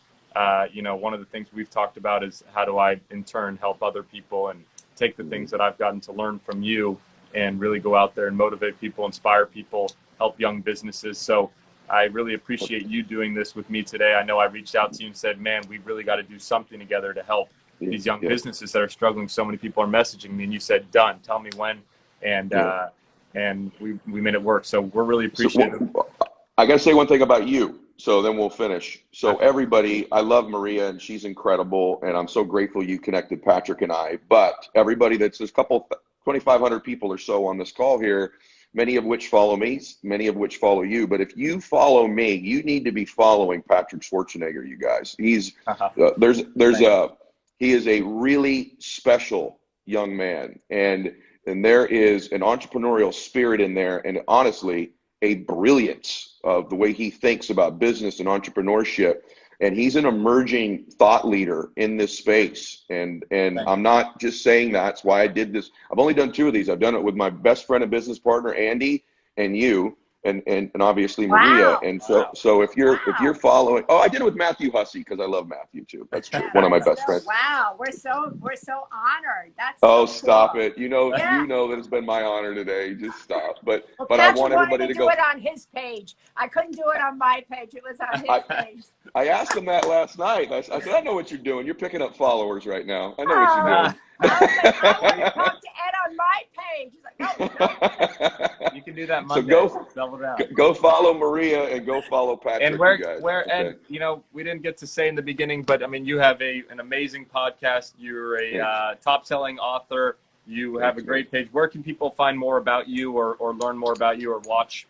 you know, one of the things we've talked about is how do I in turn help other people and take the things that I've gotten to learn from you and really go out there and motivate people, inspire people, help young businesses. So I really appreciate you doing this with me today. I know I reached out to you and said, man, we really got to do something together to help these young businesses that are struggling. So many people are messaging me, and you said, done, tell me when. And we made it work. So we're really appreciative. So, I got to say one thing about you, so then we'll finish. So everybody, I love Maria, and she's incredible, and I'm so grateful you connected Patrick and I. But everybody, there's a couple, 2,500 people or so on this call here, many of which follow me, many of which follow you. But if you follow me, you need to be following Patrick Schwarzenegger, you guys. He's he is a really special young man, and there is an entrepreneurial spirit in there, and honestly, a brilliance of the way he thinks about business and entrepreneurship. And he's an emerging thought leader in this space. And I'm not just saying that's why I did this. I've only done 2 of these. I've done it with my best friend and business partner, Andy, and you, and obviously Maria. Wow. And so if you're following, I did it with Matthew Hussey, because I love Matthew too. That's true. One of my best friends. Wow, we're so honored. That's stop cool. it. You know that it's been my honor today. Just stop. But Well, I want everybody to to do go. it on his page. I couldn't do it on my page. It was on his page. I asked him that last night. I said, I know what you're doing. You're picking up followers right now. I know what you're doing. I was like, I want to talk to Ed on my page. He's like, no. You can do that Monday. So double down. Go follow Maria and go follow Patrick. And okay. and we didn't get to say in the beginning, but I mean, you have an amazing podcast. You're a top-selling author. You have a great page. Where can people find more about you, or learn more about you, or watch?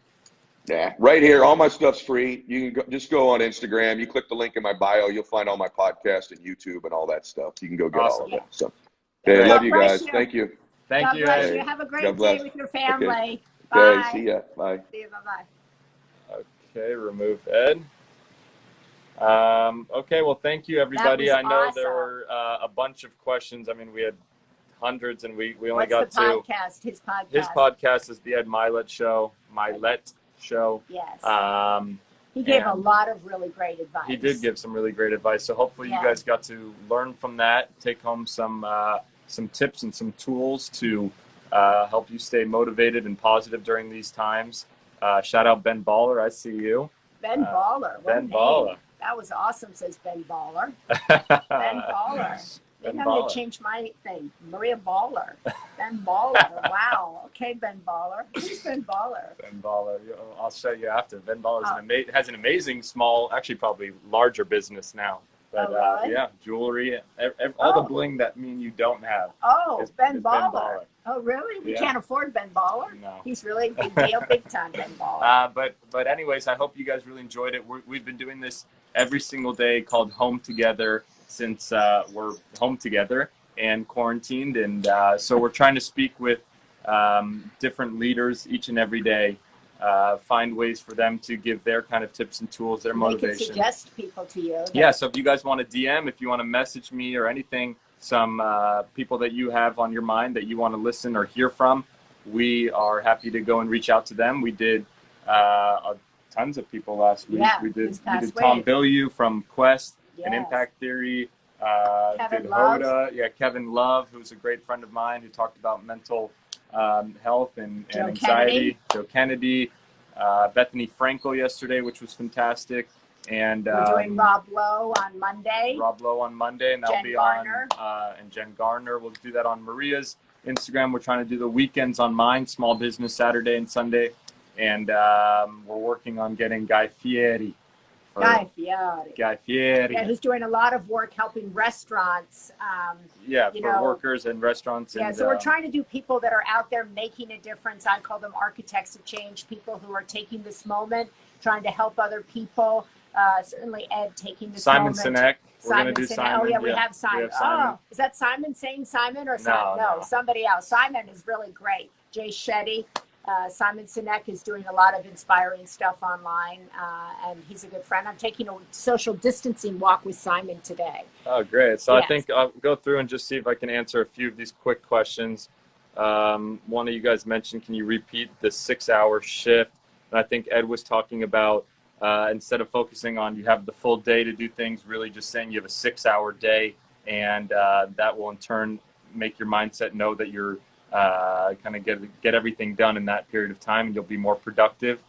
Yeah, right here. All my stuff's free. You can just go on Instagram. You click the link in my bio. You'll find all my podcast and YouTube and all that stuff. You can go get all of it. So, I love you guys. Thank you. Thank you. God bless you. Have a great day with your family. Okay. Bye. See ya. Bye. See you. Bye-bye. Okay, remove Ed. Okay, well, thank you, everybody. I know there were a bunch of questions. I mean, we had hundreds, and we only got the podcast? His podcast. His podcast is the Ed Mylett Show. Mylett Show. Yes. He gave a lot of really great advice. He did give some really great advice. So hopefully you guys got to learn from that, take home some tips and some tools to help you stay motivated and positive during these times. Shout out Ben Baller. I see you. Ben Baller. Ben Baller. That was awesome, says Ben Baller. Ben Baller. Maybe I'm going to change my thing. Maria Baller. Ben Baller. Wow. Okay, Ben Baller. Who's Ben Baller? Ben Baller. I'll show you after. Ben Baller has an amazing small, actually probably larger business now. But really? yeah, jewelry, all the bling that you don't have. Oh, Ben Ben Baller. Baller. Oh, really? We can't afford Ben Baller? No. He's really big deal, big time Ben Baller. But anyways, I hope you guys really enjoyed it. We've been doing this every single day, called Home Together, since we're home together and quarantined. And so we're trying to speak with different leaders each and every day, find ways for them to give their kind of tips and tools, their motivation. They can suggest people to you. Yeah, so if you guys want to DM, if you want to message me or anything, some people that you have on your mind that you want to listen or hear from, we are happy to go and reach out to them. We did tons of people last week. Yeah, we did Tom Bilyeu from Quest and Impact Theory. Kevin Love. Hoda, Kevin Love, who's a great friend of mine who talked about mental health and anxiety. Joe Kennedy, Bethany Frankel yesterday, which was fantastic. And we're doing Rob Lowe on Monday. And that'll be Garner. and Jen Garner. We'll do that on Maria's Instagram. We're trying to do the weekends on mine, Small Business Saturday and Sunday. And we're working on getting Guy Fieri. Guy Fieri. Yeah, he's doing a lot of work helping restaurants. For workers and restaurants. Yeah, so we're trying to do people that are out there making a difference. I call them architects of change, people who are taking this moment, trying to help other people. Certainly Ed taking this moment. Simon Sinek. We're going to do Simon. Oh, yeah, we have Simon. Oh, is that Simon saying Simon or Simon? No, somebody else. Simon is really great. Jay Shetty. Simon Sinek is doing a lot of inspiring stuff online, and he's a good friend. I'm taking a social distancing walk with Simon today. Oh, great. So I think I'll go through and just see if I can answer a few of these quick questions. One of you guys mentioned, can you repeat the 6-hour shift? And I think Ed was talking about instead of focusing on you have the full day to do things, really just saying you have a 6-hour day, and that will in turn make your mindset know that you're kind of get everything done in that period of time, and you'll be more productive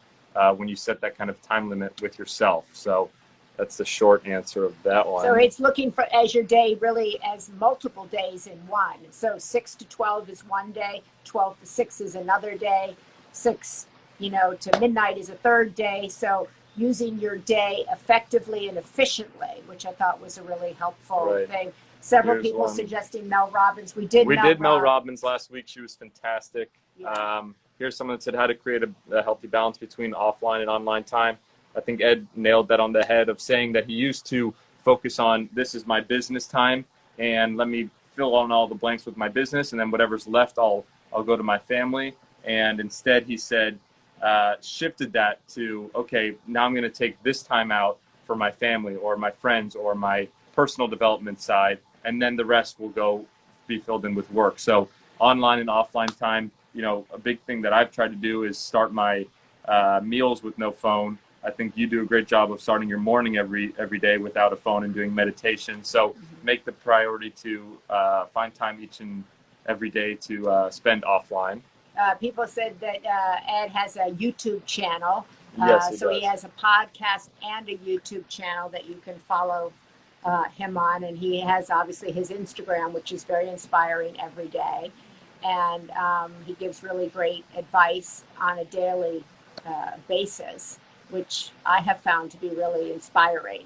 when you set that kind of time limit with yourself. So that's the short answer of that one. So it's looking for as your day really as multiple days in one. So 6 to 12 is one day, 12 to 6 is another day, 6, to midnight is a third day. So using your day effectively and efficiently, which I thought was a really helpful thing. Several people suggesting Mel Robbins. We did Mel Robbins last week. She was fantastic. Yeah. Here's someone that said how to create a healthy balance between offline and online time. I think Ed nailed that on the head of saying that he used to focus on, this is my business time, and let me fill in all the blanks with my business, and then whatever's left, I'll go to my family. And instead, he said, shifted that to, okay, now I'm going to take this time out for my family or my friends or my personal development side, and then the rest will go be filled in with work. So online and offline time, a big thing that I've tried to do is start my meals with no phone. I think you do a great job of starting your morning every day without a phone and doing meditation. So make the priority to find time each and every day to spend offline. People said that Ed has a YouTube channel. Yes, he so does. He has a podcast and a YouTube channel that you can follow him on. And he has obviously his Instagram, which is very inspiring every day. And he gives really great advice on a daily basis, which I have found to be really inspiring.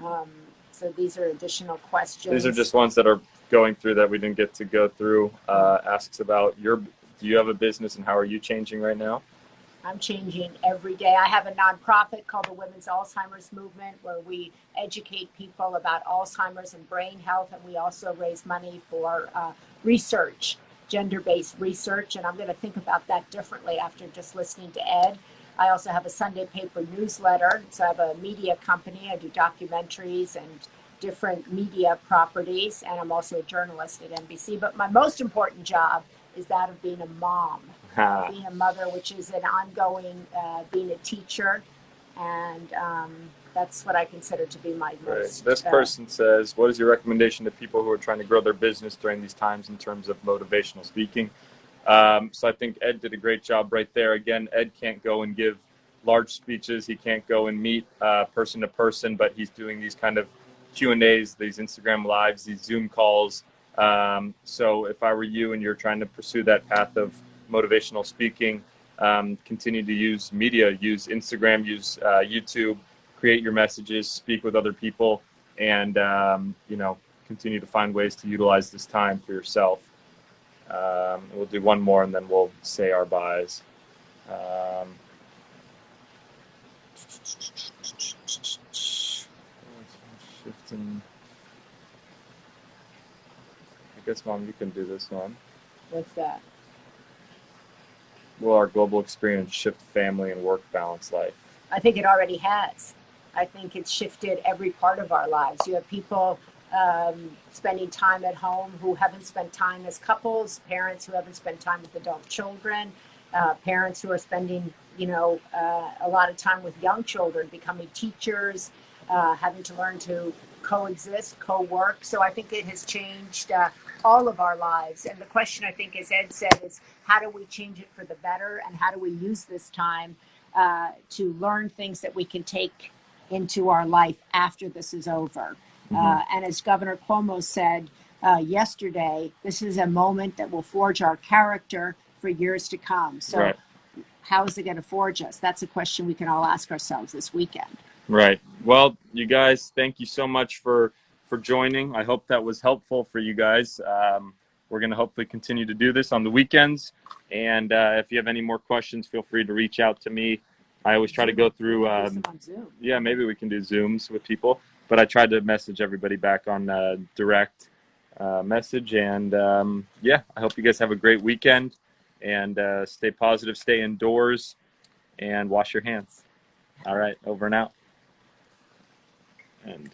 So these are additional questions. These are just ones that are going through that we didn't get to go through. Asks about do you have a business and how are you changing right now? I'm changing every day. I have a nonprofit called the Women's Alzheimer's Movement, where we educate people about Alzheimer's and brain health, and we also raise money for research, gender-based research, and I'm going to think about that differently after just listening to Ed. I also have a Sunday paper newsletter, so I have a media company. I do documentaries and different media properties, and I'm also a journalist at NBC. But my most important job is that of being a mom, being a mother, which is an ongoing, being a teacher, and that's what I consider to be my most. This person says, what is your recommendation to people who are trying to grow their business during these times in terms of motivational speaking? So I think Ed did a great job right there. Again, Ed can't go and give large speeches. He can't go and meet person to person, but he's doing these kind of Q&As, these Instagram lives, these Zoom calls. So if I were you and you're trying to pursue that path of motivational speaking, continue to use media, use Instagram, use YouTube, create your messages, speak with other people, and continue to find ways to utilize this time for yourself. We'll do one more and then we'll say our byes. Shifting. I guess, Mom, you can do this one. What's that? Will our global experience shift family and work balance life? I think it already has. I think it's shifted every part of our lives. You have people spending time at home who haven't spent time as couples, parents who haven't spent time with adult children, parents who are spending, a lot of time with young children, becoming teachers, having to learn to coexist, co-work. So I think it has changed all of our lives. And the question, I think, as Ed said, is how do we change it for the better, and how do we use this time to learn things that we can take into our life after this is over. And as Governor Cuomo said yesterday, this is a moment that will forge our character for years to come. So how is it going to forge us? That's a question we can all ask ourselves this weekend. Right. Well, you guys, thank you so much for joining. I hope that was helpful for you guys. We're going to hopefully continue to do this on the weekends. And if you have any more questions, feel free to reach out to me. I always try to go through, yeah, maybe we can do Zooms with people, but I tried to message everybody back on direct message. And yeah, I hope you guys have a great weekend, and stay positive, stay indoors, and wash your hands. All right, over and out. And